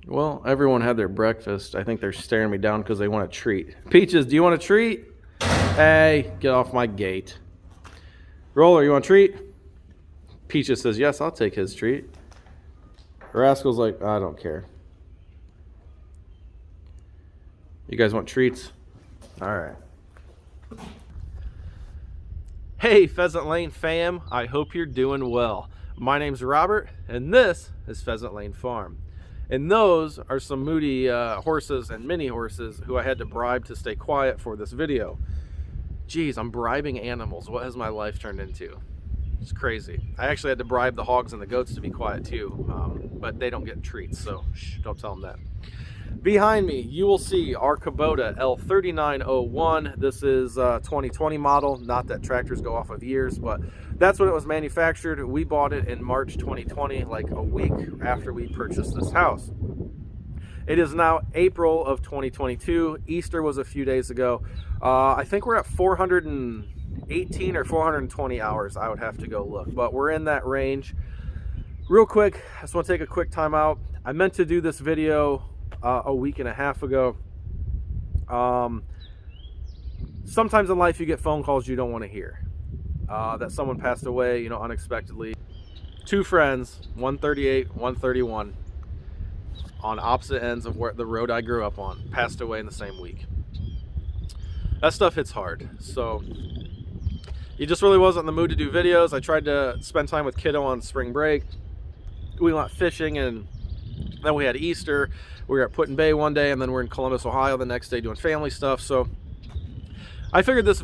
Well, everyone had their breakfast. I think they're staring me down because they want a treat. Peaches, do you want a treat? Hey, get off my gate. Roller, you want a treat? Peaches says, yes, I'll take his treat. Rascal's like, I don't care. You guys want treats? All right. Hey, Pheasant Lane fam. I hope you're doing well. My name's Robert, and this is Pheasant Lane Farm. And those are some moody horses and mini horses who I had to bribe to stay quiet for this video. Geez, I'm bribing animals. What has my life turned into? It's crazy. I actually had to bribe the hogs and the goats to be quiet too, but they don't get treats, so shh, don't tell them that. Behind me, you will see our Kubota L3901. This is a 2020 model. Not that tractors go off of years, but that's when it was manufactured. We bought it in March 2020, like a week after we purchased this house. It is now April of 2022. Easter was a few days ago. I think we're at 418 or 420 hours. I would have to go look, but we're in that range. Real quick, I just want to take a quick time out. I meant to do this video a week and a half ago. Sometimes in life you get phone calls you don't want to hear. That someone passed away, unexpectedly. Two friends, 138, 131, on opposite ends of the road I grew up on, passed away in the same week. That stuff hits hard. So he just really wasn't in the mood to do videos. I tried to spend time with kiddo on spring break. We went fishing, and then we had Easter. We were at Put in Bay one day, and then we're in Columbus, Ohio the next day doing family stuff. So I figured this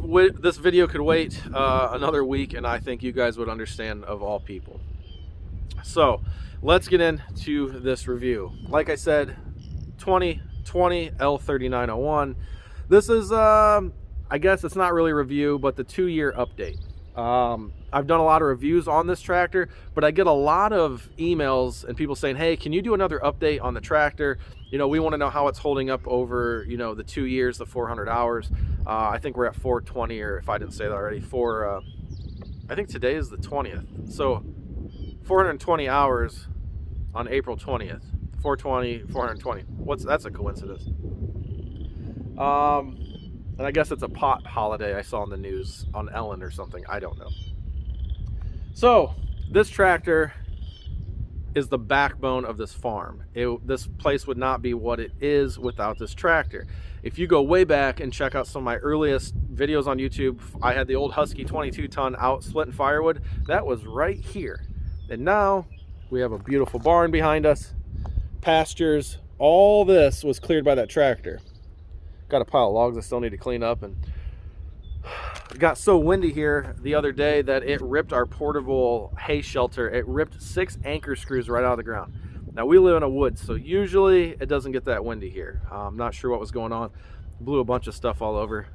video could wait another week, and I think you guys would understand of all people. So let's get into this review. Like I said, 2020 L3901. This is, I guess it's not really a review, but the 2-year update. I've done a lot of reviews on this tractor, but I get a lot of emails and people saying, hey, can you do another update on the tractor? We want to know how it's holding up over, the 2 years, the 400 hours. I think we're at 420, or if I didn't say that already, I think today is the 20th. So 420 hours on April 20th, 420, 420. That's a coincidence. And I guess it's a pot holiday I saw in the news on Ellen or something. I don't know. So this tractor is the backbone of this farm. This place would not be what it is without this tractor. If you go way back and check out some of my earliest videos on YouTube, I had the old Husky 22-ton out splitting firewood. That was right here. And now we have a beautiful barn behind us, pastures. All this was cleared by that tractor. Got a pile of logs I still need to clean up, and it got so windy here the other day that it ripped our portable hay shelter. It ripped 6 anchor screws right out of the ground. Now we live in a woods, so usually it doesn't get that windy here. I'm not sure what was going on. Blew a bunch of stuff all over.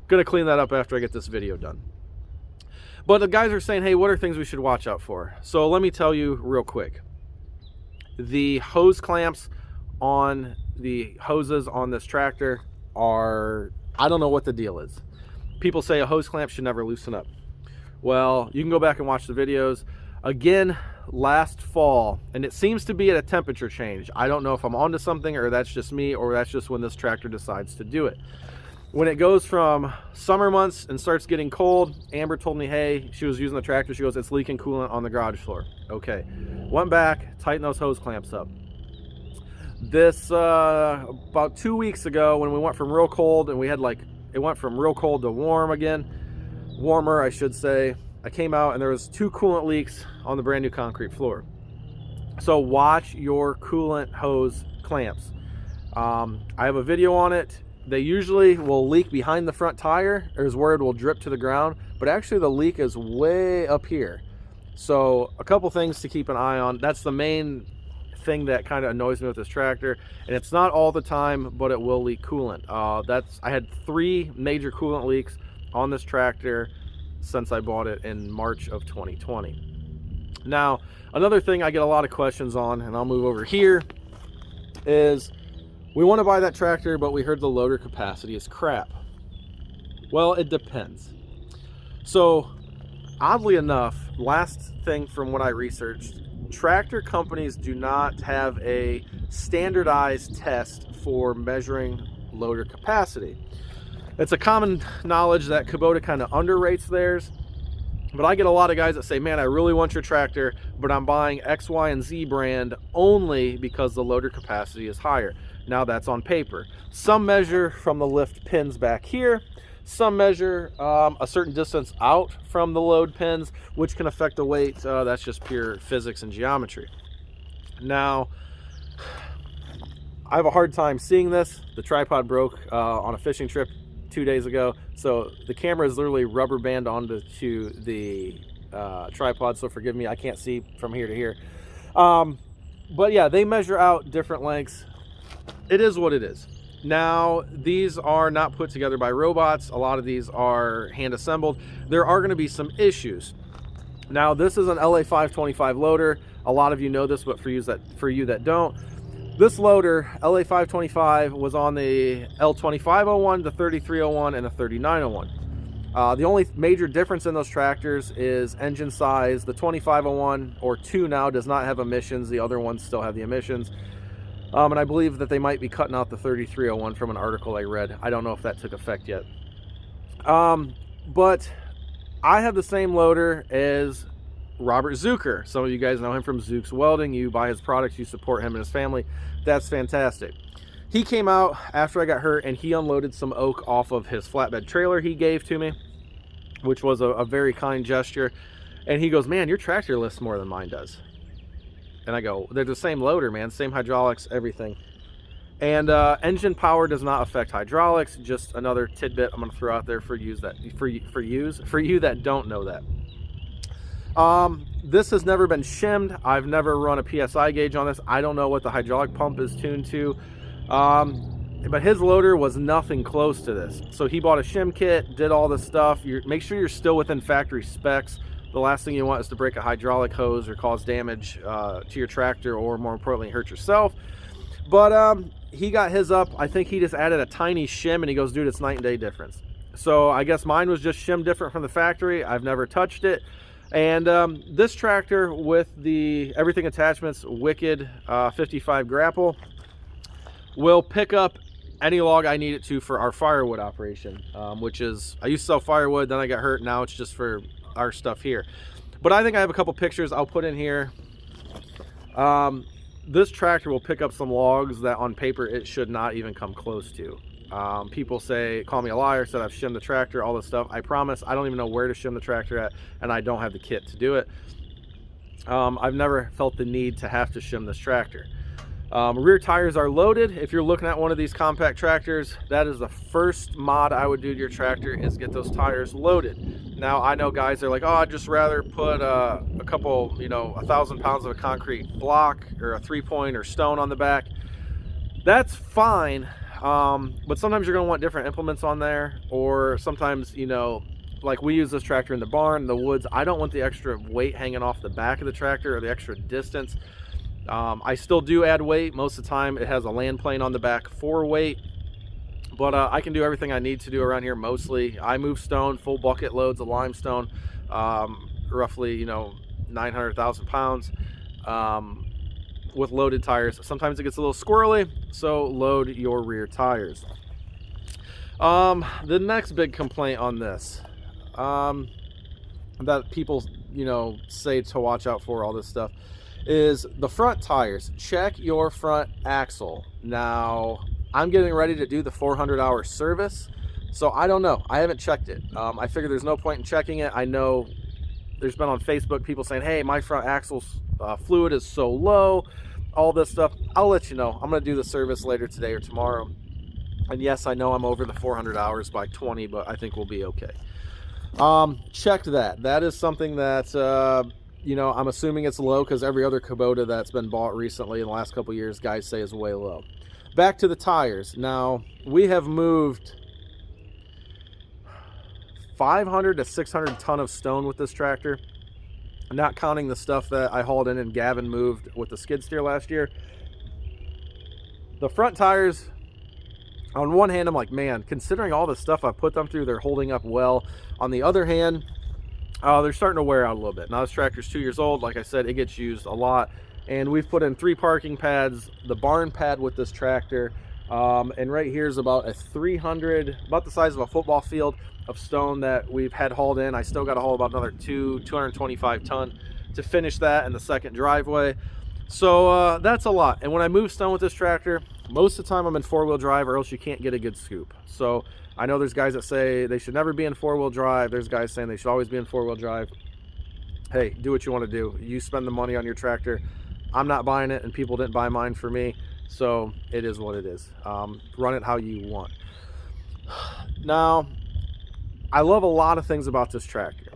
Gonna clean that up after I get this video done. But the guys are saying, hey, what are things we should watch out for? So let me tell you real quick. The hose clamps on the hoses on this tractor are, I don't know what the deal is. People say a hose clamp should never loosen up. Well, you can go back and watch the videos. Again, last fall, and it seems to be at a temperature change. I don't know if I'm onto something, or that's just me, or that's just when this tractor decides to do it. When it goes from summer months and starts getting cold, Amber told me, hey, she was using the tractor, she goes, it's leaking coolant on the garage floor. Okay, went back, tightened those hose clamps up. This about 2 weeks ago, when we went from real cold, and it went from real cold to warmer I should say, I came out and there was 2 coolant leaks on the brand new concrete floor. So watch your coolant hose clamps. I have a video on it. They usually will leak behind the front tire, or is where it will drip to the ground, but actually the leak is way up here. So a couple things to keep an eye on. That's the main thing that kind of annoys me with this tractor, and it's not all the time, but it will leak coolant. I had 3 major coolant leaks on this tractor since I bought it in March of 2020. Now, another thing I get a lot of questions on, and I'll move over here, is we want to buy that tractor, but we heard the loader capacity is crap. Well, it depends. So oddly enough, last thing from what I researched, tractor companies do not have a standardized test for measuring loader capacity. It's a common knowledge that Kubota kind of underrates theirs, but I get a lot of guys that say, man, I really want your tractor, but I'm buying X, Y, and Z brand only because the loader capacity is higher. Now that's on paper. Some measure from the lift pins back here. Some measure a certain distance out from the load pins, which can affect the weight. That's just pure physics and geometry. Now, I have a hard time seeing this. The tripod broke on a fishing trip 2 days ago, so the camera is literally rubber band onto the tripod, so forgive me, I can't see from here to here. But yeah, they measure out different lengths. It is what it is. Now, these are not put together by robots. A lot of these are hand assembled. There are going to be some issues. Now, this is an LA 525 loader. A lot of you know this, but for you that don't, this loader, LA 525, was on the L2501, the 3301, and the 3901. The only major difference in those tractors is engine size. The 2501, or 2 now, does not have emissions. The other ones still have the emissions. And I believe that they might be cutting out the 3301 from an article I read. I don't know if that took effect yet. But I have the same loader as Robert Zucker. Some of you guys know him from Zook's Welding. You buy his products, you support him and his family. That's fantastic. He came out after I got hurt and he unloaded some oak off of his flatbed trailer he gave to me, which was a very kind gesture. And he goes, man, your tractor lifts more than mine does. And I go, they're the same loader, man, same hydraulics, everything. And engine power does not affect hydraulics. Just another tidbit I'm going to throw out there for you that don't know that. This has never been shimmed. I've never run a PSI gauge on this. I don't know what the hydraulic pump is tuned to. But his loader was nothing close to this. So he bought a shim kit, did all this stuff. Make sure you're still within factory specs. The last thing you want is to break a hydraulic hose or cause damage to your tractor, or more importantly, hurt yourself. But he got his up. I think he just added a tiny shim, and he goes, dude, it's night and day difference. So I guess mine was just shim different from the factory. I've never touched it. And this tractor with the everything attachments, Wicked 55 grapple, will pick up any log I need it to for our firewood operation, which is, I used to sell firewood, then I got hurt, now it's just for our stuff here. But I think I have a couple pictures I'll put in here. This tractor will pick up some logs that on paper it should not even come close to. People say, call me a liar, said I've shimmed the tractor, all this stuff. I promise I don't even know where to shim the tractor at, and I don't have the kit to do it. I've never felt the need to have to shim this tractor. Rear tires are loaded. If you're looking at one of these compact tractors, that is the first mod I would do to your tractor, is get those tires loaded. Now, I know guys are like, oh, I'd just rather put a couple, 1,000 pounds of a concrete block or a 3-point or stone on the back. That's fine. But sometimes you're going to want different implements on there, or sometimes, like we use this tractor in the barn, the woods. I don't want the extra weight hanging off the back of the tractor or the extra distance. I still do add weight. Most of the time it has a land plane on the back for weight, but I can do everything I need to do around here. Mostly I move stone, full bucket loads of limestone, roughly 900,000 pounds, with loaded tires. Sometimes it gets a little squirrely, so load your rear tires. The next big complaint on this, that people say to watch out for, all this stuff, is the front tires. Check your front axle. Now, I'm getting ready to do the 400-hour service, so I don't know. I haven't checked it. I figure there's no point in checking it. I know there's been on Facebook people saying, hey, my front axle's fluid is so low, all this stuff. I'll let you know. I'm going to do the service later today or tomorrow. And yes, I know I'm over the 400 hours by 20, but I think we'll be okay. Check that. That is something that I'm assuming it's low, because every other Kubota that's been bought recently in the last couple years, guys say is way low. Back to the tires. Now, we have moved 500 to 600 ton of stone with this tractor, not counting the stuff that I hauled in and Gavin moved with the skid steer last year. The front tires, on one hand, I'm like, man, considering all the stuff I've put them through, they're holding up well. On the other hand, they're starting to wear out a little bit. Now, this tractor's 2 years old. Like I said, it gets used a lot. And we've put in 3 parking pads, the barn pad with this tractor, and right here is about a 300, about the size of a football field of stone that we've had hauled in. I still got to haul about another 225 ton to finish that in the second driveway. So that's a lot. And when I move stone with this tractor, most of the time I'm in 4-wheel drive, or else you can't get a good scoop. So I know there's guys that say they should never be in 4-wheel drive. There's guys saying they should always be in 4-wheel drive. Hey, do what you want to do. You spend the money on your tractor. I'm not buying it, and people didn't buy mine for me, so it is what it is. Run it how you want. Now, I love a lot of things about this tractor.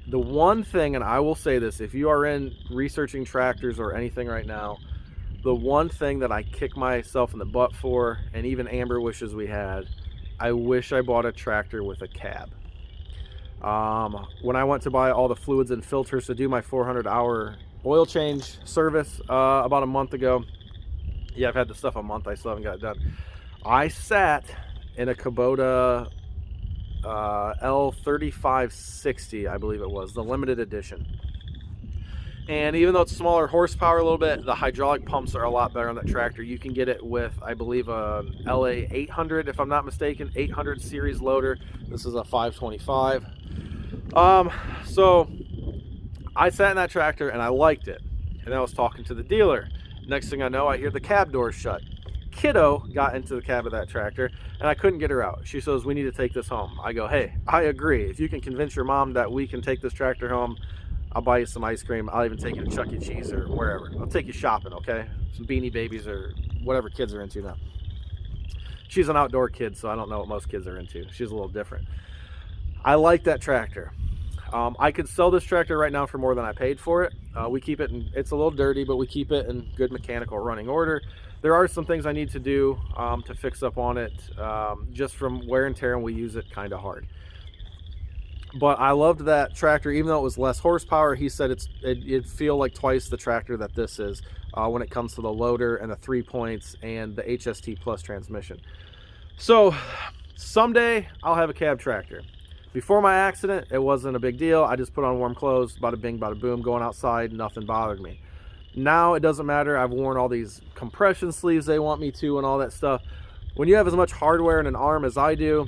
The one thing, and I will say this, if you are in researching tractors or anything right now, the one thing that I kick myself in the butt for, and even Amber wishes we had, I wish I bought a tractor with a cab. When I went to buy all the fluids and filters to do my 400-hour oil change service about a month ago, yeah, I've had the stuff a month, I still haven't got it done. I sat in a Kubota L3560, I believe it was, the limited edition. And even though it's smaller horsepower a little bit, the hydraulic pumps are a lot better on that tractor. You can get it with, I believe, a LA 800, if I'm not mistaken, 800 series loader. This is a 525. So I sat in that tractor and I liked it. And I was talking to the dealer. Next thing I know, I hear the cab door shut. Kiddo got into the cab of that tractor and I couldn't get her out. She says, we need to take this home. I go, hey, I agree. If you can convince your mom that we can take this tractor home, I'll buy you some ice cream. I'll even take you to Chuck E. Cheese or wherever. I'll take you shopping, okay? Some Beanie Babies or whatever kids are into now. She's an outdoor kid, so I don't know what most kids are into. She's a little different. I like that tractor. I could sell this tractor right now for more than I paid for it. We keep it in, it's a little dirty, but we keep it in good mechanical running order. There are some things I need to do to fix up on it, just from wear and tear, and we use it kind of hard. But I loved that tractor, even though it was less horsepower. He said it'd feel like twice the tractor that this is when it comes to the loader and the 3 points and the HST Plus transmission. So someday I'll have a cab tractor. Before my accident, it wasn't a big deal. I just put on warm clothes, bada bing, bada boom, going outside, nothing bothered me. Now it doesn't matter. I've worn all these compression sleeves they want me to and all that stuff. When you have as much hardware in an arm as I do,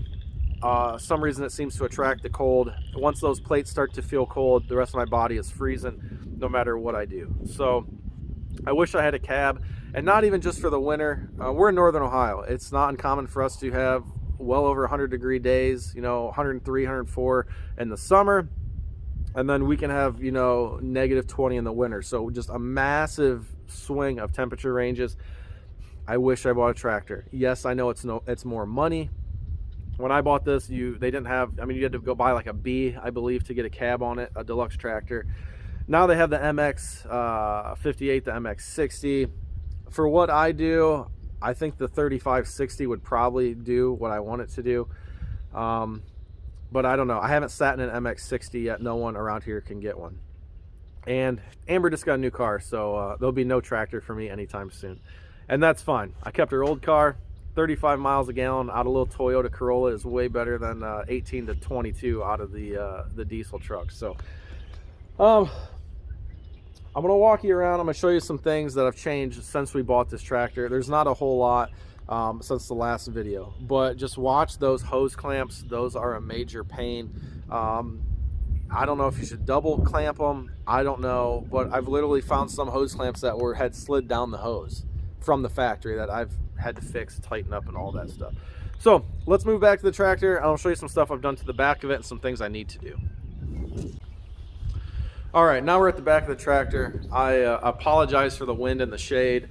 some reason it seems to attract the cold. Once those plates start to feel cold, the rest of my body is freezing no matter what I do. So I wish I had a cab, and not even just for the winter. We're in Northern Ohio. It's not uncommon for us to have well over 100-degree days, 103, 104 in the summer. And then we can have, negative 20 in the winter. So just a massive swing of temperature ranges. I wish I bought a tractor. Yes, I know it's more money. When I bought this, they didn't have, you had to go buy like a B, I believe, to get a cab on it, a deluxe tractor. Now they have the MX 58, the MX 60. For what I do, I think the 3560 would probably do what I want it to do. But I don't know. I haven't sat in an MX 60 yet. No one around here can get one. And Amber just got a new car, so there'll be no tractor for me anytime soon. And that's fine. I kept her old car. 35 miles a gallon out of a little Toyota Corolla is way better than 18 to 22 out of the diesel truck. So I'm gonna walk you around. I'm gonna show you some things that have changed since we bought this tractor. There's not a whole lot since the last video, but just watch those hose clamps. Those are a major pain. I don't know if you should double clamp them. I don't know, but I've literally found some hose clamps that had slid down the hose from the factory that I've had to fix, tighten up, and all that stuff. So let's move back to the tractor. I'll show you some stuff I've done to the back of it and some things I need to do. All right, now we're at the back of the tractor. I apologize for the wind and the shade.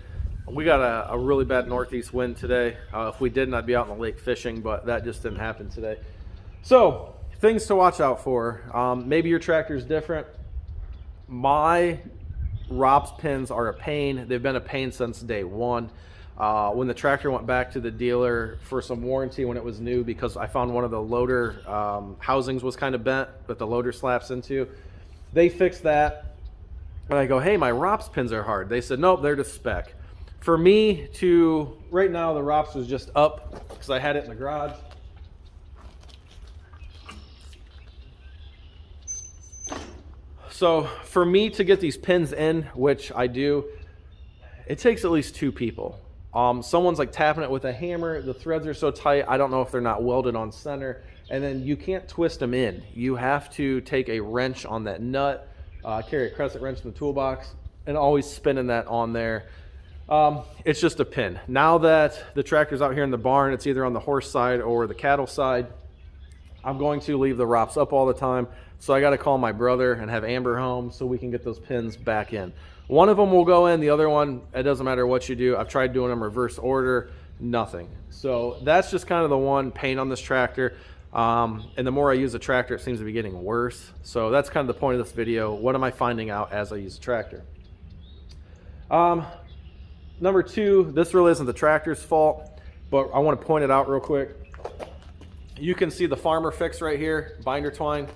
We got a really bad northeast wind today. If we didn't, I'd be out in the lake fishing, but that just didn't happen today. So things to watch out for. Maybe your tractor's different. My ROPS pins are a pain. They've been a pain since day one. When the tractor went back to the dealer for some warranty when it was new, because I found one of the loader housings was kind of bent that the loader slaps into. They fixed that. And I go, hey, my ROPS pins are hard. They said, nope, they're to spec. For me to, right now the ROPS was just up because I had it in the garage. So for me to get these pins in, which I do, it takes at least 2 people. Someone's like tapping it with a hammer. The threads are so tight, I don't know if they're not welded on center. And then you can't twist them in. You have to take a wrench on that nut, carry a crescent wrench in the toolbox, and always spinning that on there. It's just a pin. Now that the tractor's out here in the barn, it's either on the horse side or the cattle side. I'm going to leave the ROPS up all the time, so I got to call my brother and have Amber home so we can get those pins back in. One of them will go in, the other one, it doesn't matter what you do. I've tried doing them reverse order, nothing. So that's just kind of the one pain on this tractor. And the more I use the tractor, it seems to be getting worse. So that's kind of the point of this video. What am I finding out as I use the tractor? Number 2, this really isn't the tractor's fault, but I want to point it out real quick. You can see the farmer fix right here, binder twine.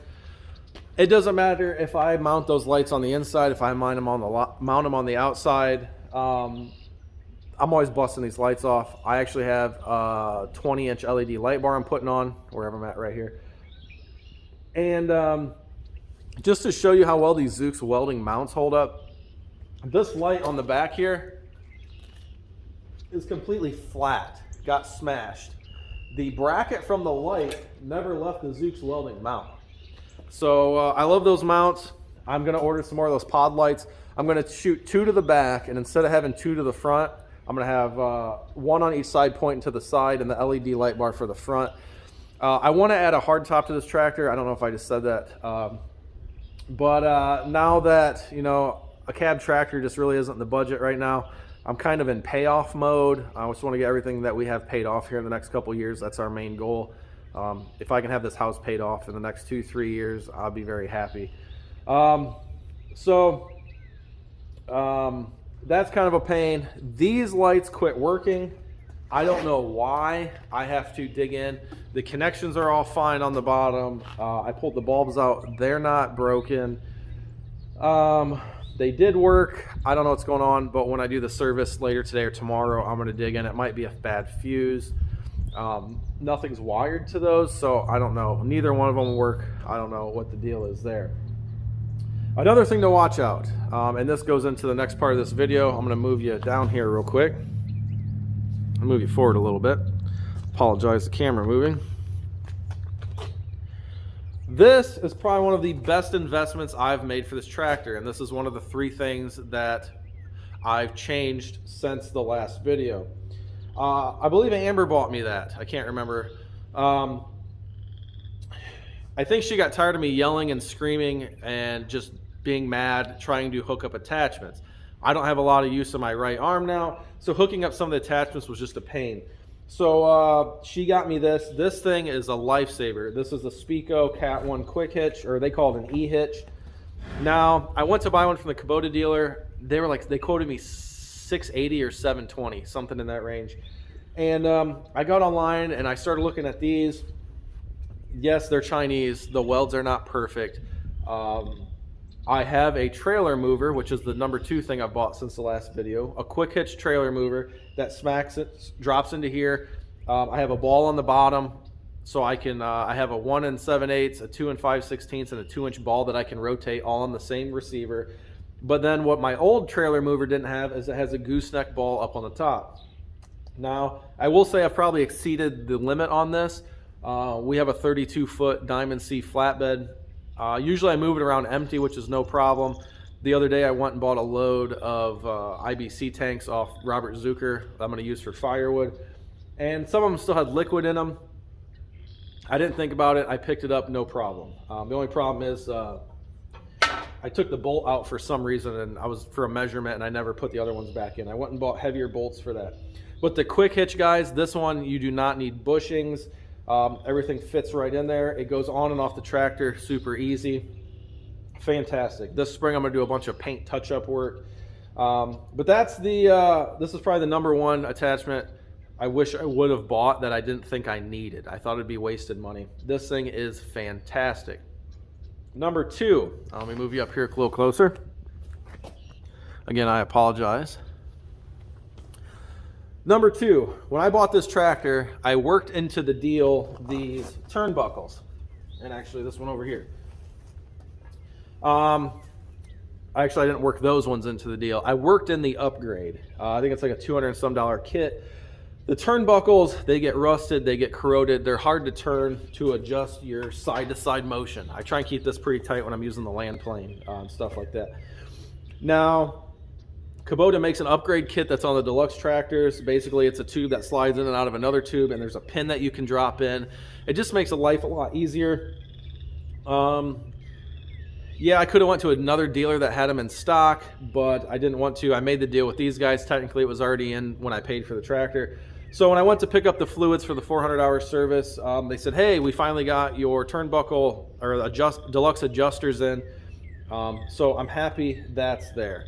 It doesn't matter if I mount those lights on the inside, if I mount them on the outside. I'm always busting these lights off. I actually have a 20-inch LED light bar I'm putting on, wherever I'm at right here. And just to show you how well these Zoox welding mounts hold up, this light on the back here is completely flat, got smashed. The bracket from the light never left the Zoox welding mount. So I love those mounts. I'm gonna order some more of those pod lights. I'm gonna shoot 2 to the back, and instead of having 2 to the front, I'm gonna have 1 on each side pointing to the side and the LED light bar for the front. I wanna add a hard top to this tractor. I don't know if I just said that. But now that, you know, a cab tractor just really isn't in the budget right now, I'm kind of in payoff mode. I just want to get everything that we have paid off here in the next couple years. That's our main goal. If I can have this house paid off in the next 2-3 years, I'll be very happy. That's kind of a pain. These lights quit working. I don't know why. I have to dig in. The connections are all fine on the bottom. I pulled the bulbs out. They're not broken. They did work. I don't know what's going on, but when I do the service later today or tomorrow, I'm going to dig in. It might be a bad fuse. Nothing's wired to those, so I don't know. Neither one of them will work. I don't know what the deal is there. Another thing to watch out, and this goes into the next part of this video. I'm going to move you down here real quick. I'll move you forward a little bit. Apologize, the camera moving. This is probably one of the best investments I've made for this tractor, and this is one of the 3 things that I've changed since the last video. I believe Amber bought me that. I can't remember. I think she got tired of me yelling and screaming and just being mad trying to hook up attachments. I don't have a lot of use of my right arm now, so hooking up some of the attachments was just a pain. So she got me this. This thing is a lifesaver. This is a Speco Cat 1 quick hitch, or they call it an E-hitch. Now, I went to buy one from the Kubota dealer. They were like, they quoted me $680 or $720, something in that range. And I got online and I started looking at these. Yes, they're Chinese. The welds are not perfect. I have a trailer mover, which is the number 2 thing I've bought since the last video. A quick hitch trailer mover that smacks it, drops into here. I have a ball on the bottom, so I can. I have a 1 7/8, a 2 5/16, and a 2-inch ball that I can rotate all on the same receiver. But then what my old trailer mover didn't have is it has a gooseneck ball up on the top. Now, I will say I've probably exceeded the limit on this. We have a 32-foot Diamond C flatbed. Usually I move it around empty, which is no problem. The other day I went and bought a load of IBC tanks off Robert Zucker that I'm going to use for firewood. And some of them still had liquid in them. I didn't think about it. I picked it up, no problem. The only problem is I took the bolt out for some reason, and I was for a measurement, and I never put the other ones back in. I went and bought heavier bolts for that. But the quick hitch, guys, this one you do not need bushings. Everything fits right in there. It goes on and off the tractor, super easy. Fantastic. This spring I'm going to do a bunch of paint touch-up work. But that's this is probably the number 1 attachment I wish I would have bought that I didn't think I needed. I thought it'd be wasted money. This thing is fantastic. Number 2, let me move you up here a little closer. Again, I apologize. Number 2, when I bought this tractor, I worked into the deal these turnbuckles, and actually this one over here. Actually, I didn't work those ones into the deal. I worked in the upgrade. I think it's like a $200 and some kit. The turnbuckles, they get rusted, they get corroded. They're hard to turn to adjust your side-to-side motion. I try and keep this pretty tight when I'm using the land plane and stuff like that. Now, Kubota makes an upgrade kit that's on the deluxe tractors. Basically, it's a tube that slides in and out of another tube, and there's a pin that you can drop in. It just makes life a lot easier. Yeah, I could have went to another dealer that had them in stock, but I didn't want to. I made the deal with these guys. Technically, it was already in when I paid for the tractor. So when I went to pick up the fluids for the 400-hour service, they said, hey, we finally got your turnbuckle or deluxe adjusters in. So I'm happy that's there.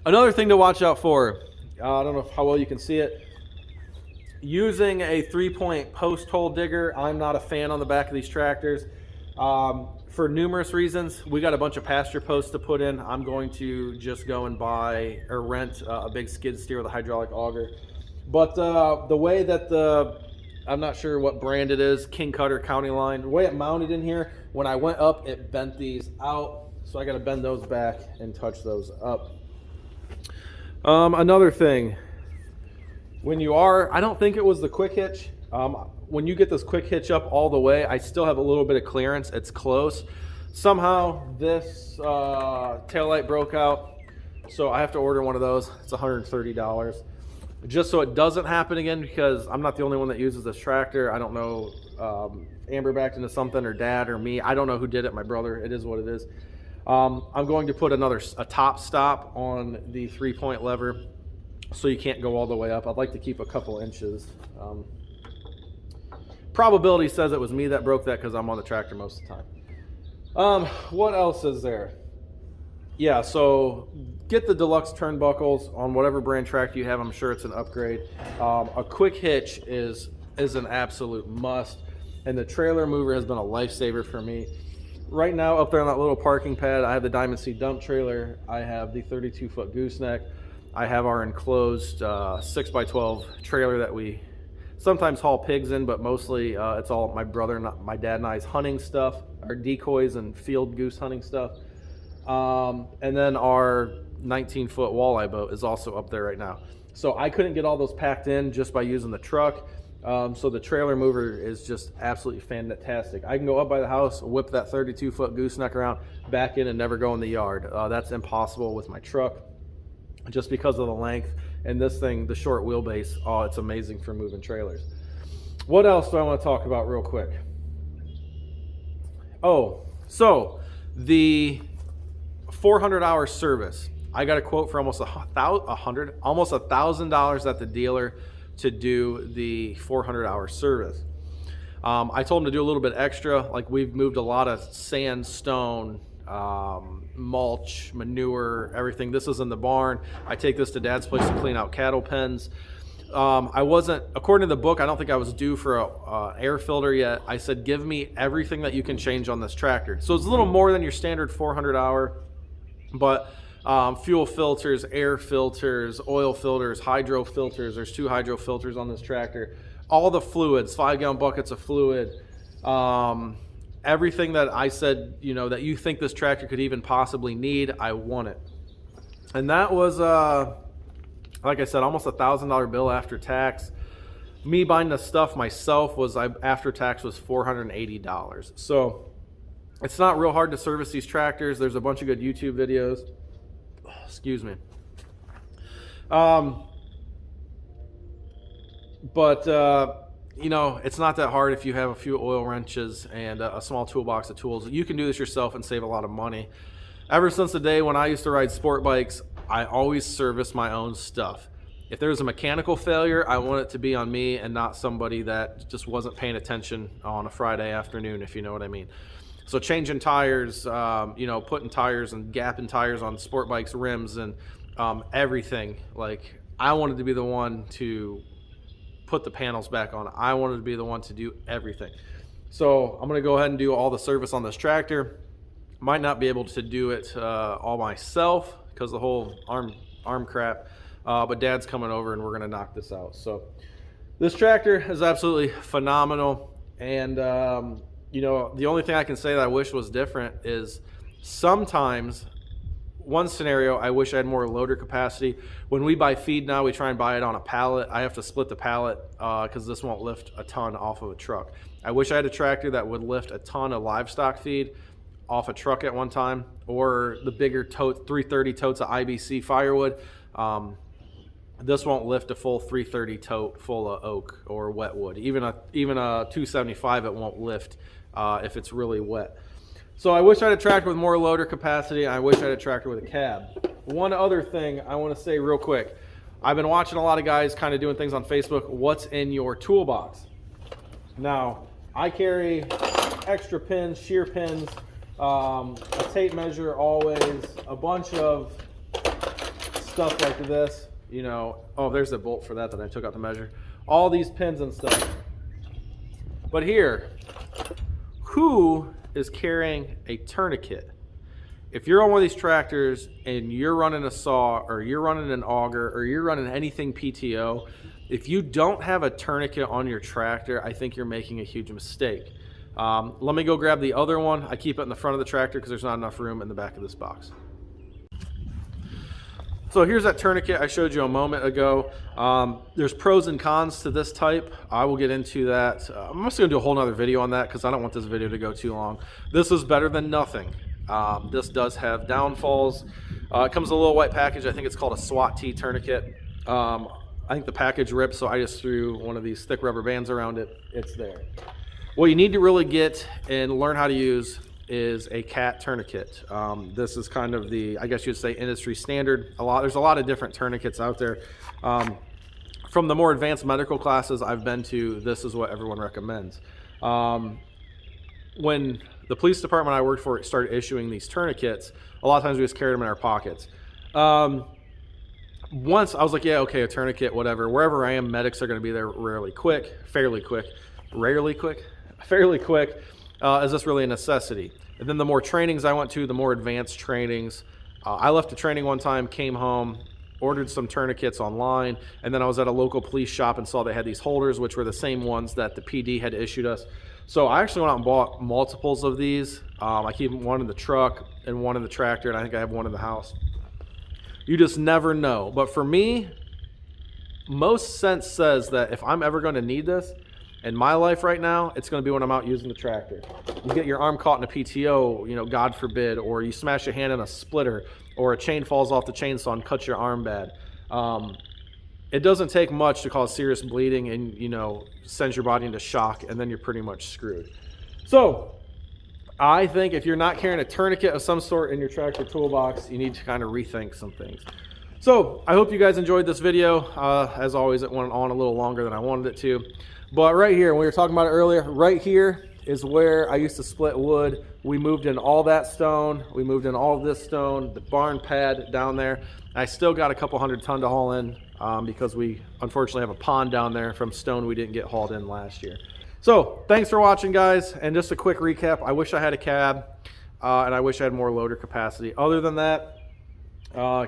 Another thing to watch out for, I don't know how well you can see it. Using a 3-point post hole digger, I'm not a fan on the back of these tractors. For numerous reasons. We got a bunch of pasture posts to put in. I'm going to just go and buy or rent a big skid steer with a hydraulic auger. But the way that I'm not sure what brand it is, King Cutter County Line, the way it mounted in here, when I went up, it bent these out. So I got to bend those back and touch those up. Another thing, I don't think it was the quick hitch. When you get this quick hitch up all the way, I still have a little bit of clearance. It's close. Somehow this taillight broke out, so I have to order one of those. It's $130. Just so it doesn't happen again, because I'm not the only one that uses this tractor. I don't know, Amber backed into something, or Dad, or me. I don't know who did it, my brother. It is what it is. I'm going to put a top stop on the 3-point lever, so you can't go all the way up. I'd like to keep a couple inches. Probability says it was me that broke that because I'm on the tractor most of the time. What else is there? Yeah, so get the deluxe turnbuckles on whatever brand tractor you have. I'm sure it's an upgrade. A quick hitch is an absolute must, and the trailer mover has been a lifesaver for me. Right now, up there on that little parking pad, I have the Diamond C dump trailer. I have the 32-foot gooseneck. I have our enclosed 6x12 trailer that we sometimes haul pigs in, but mostly it's all my brother and my dad and I's hunting stuff, our decoys and field goose hunting stuff. And then our 19-foot walleye boat is also up there right now. So I couldn't get all those packed in just by using the truck. So the trailer mover is just absolutely fantastic. I can go up by the house, whip that 32-foot gooseneck around, back in, and never go in the yard. That's impossible with my truck just because of the length. And this thing, the short wheelbase, it's amazing for moving trailers. What else do I want to talk about real quick? Oh, so the 400-hour service. I got a quote for almost $1,000 at the dealer to do the 400-hour service. I told him to do a little bit extra. Like, we've moved a lot of sand, stone, mulch, manure, everything. This is in the barn. I take this to Dad's place to clean out cattle pens. I wasn't, according to the book, I don't think I was due for a air filter yet. I said, give me everything that you can change on this tractor. So it's a little more than your standard 400-hour, but fuel filters, air filters, oil filters, hydro filters. There's 2 hydro filters on this tractor. All the fluids, 5-gallon buckets of fluid. Everything that I said, that you think this tractor could even possibly need, I want it. And that was, like I said, almost $1,000 bill after tax. Me buying the stuff myself after tax was $480. So it's not real hard to service these tractors. There's a bunch of good YouTube videos. Excuse me. It's not that hard if you have a few oil wrenches and a small toolbox of tools. You can do this yourself and save a lot of money. Ever since the day when I used to ride sport bikes, I always service my own stuff. If there's a mechanical failure, I want it to be on me and not somebody that just wasn't paying attention on a Friday afternoon, if you know what I mean. So changing tires, putting tires and gapping tires on sport bikes, rims, and everything. Like, I wanted to be the one to put the panels back on. I wanted to be the one to do everything. So I'm going to go ahead and do all the service on this tractor. Might not be able to do it all myself because the whole arm crap. But Dad's coming over and we're going to knock this out. So this tractor is absolutely phenomenal. And, the only thing I can say that I wish was different is sometimes one scenario, I wish I had more loader capacity. When we buy feed now, we try and buy it on a pallet. I have to split the pallet because this won't lift a ton off of a truck. I wish I had a tractor that would lift a ton of livestock feed off a truck at one time, or the bigger tote, 330 totes of IBC firewood. This won't lift a full 330 tote full of oak or wet wood. Even a 275 it won't lift if it's really wet. So I wish I had a tractor with more loader capacity. I wish I had a tractor with a cab. One other thing I want to say real quick. I've been watching a lot of guys kind of doing things on Facebook. What's in your toolbox? Now, I carry extra pins, shear pins, a tape measure always, a bunch of stuff like this. You know, oh, there's a bolt for that I took out the measure. All these pins and stuff. But here, who is carrying a tourniquet? If you're on one of these tractors and you're running a saw or you're running an auger or you're running anything PTO, if you don't have a tourniquet on your tractor, I think you're making a huge mistake. Let me go grab the other one. I keep it in the front of the tractor because there's not enough room in the back of this box. So here's that tourniquet I showed you a moment ago. There's pros and cons to this type. I will get into that. I'm just gonna do a whole nother video on that because I don't want this video to go too long. This is better than nothing. This does have downfalls. It comes in a little white package. I think it's called a SWAT T tourniquet. I think the package ripped, so I just threw one of these thick rubber bands around it. It's there. What you need to really get and learn how to use is a Cat Tourniquet. This is kind of the, I guess you'd say, industry standard. There's a lot of different tourniquets out there. From the more advanced medical classes I've been to, this is what everyone recommends. When the police department I worked for started issuing these tourniquets, a lot of times we just carried them in our pockets. Once I was like, yeah, okay, a tourniquet, whatever. Wherever I am, medics are going to be there fairly quick. Is this really a necessity? And then the more trainings I went to, the more advanced trainings. I left a training one time, came home, ordered some tourniquets online, and then I was at a local police shop and saw they had these holders, which were the same ones that the PD had issued us. So I actually went out and bought multiples of these. I keep one in the truck and one in the tractor, and I think I have one in the house. You just never know. But for me, most sense says that if I'm ever going to need this, in my life right now, it's going to be when I'm out using the tractor. You get your arm caught in a PTO, you know, God forbid, or you smash your hand in a splitter, or a chain falls off the chainsaw and cuts your arm bad. It doesn't take much to cause serious bleeding and, you know, sends your body into shock, and then you're pretty much screwed. So I think if you're not carrying a tourniquet of some sort in your tractor toolbox, you need to kind of rethink some things. So I hope you guys enjoyed this video. As always, it went on a little longer than I wanted it to. But right here, we were talking about it earlier, right here is where I used to split wood. We moved in all that stone. We moved in all of this stone, the barn pad down there. I still got a couple 100 ton to haul in because we unfortunately have a pond down there from stone we didn't get hauled in last year. So thanks for watching, guys. And just a quick recap, I wish I had a cab and I wish I had more loader capacity. Other than that,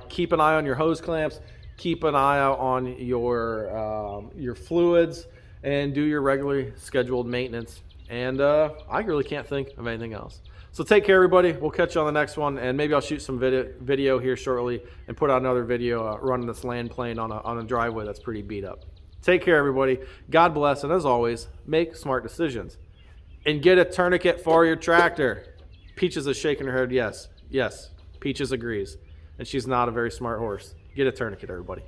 keep an eye on your hose clamps, keep an eye out on your fluids, and do your regularly scheduled maintenance. And I really can't think of anything else. So take care, everybody. We'll catch you on the next one, and maybe I'll shoot some video here shortly and put out another video running this land plane on a driveway that's pretty beat up. Take care, everybody. God bless, and as always, make smart decisions. And get a tourniquet for your tractor. Peaches is shaking her head yes. Yes, Peaches agrees. And she's not a very smart horse. Get a tourniquet, everybody.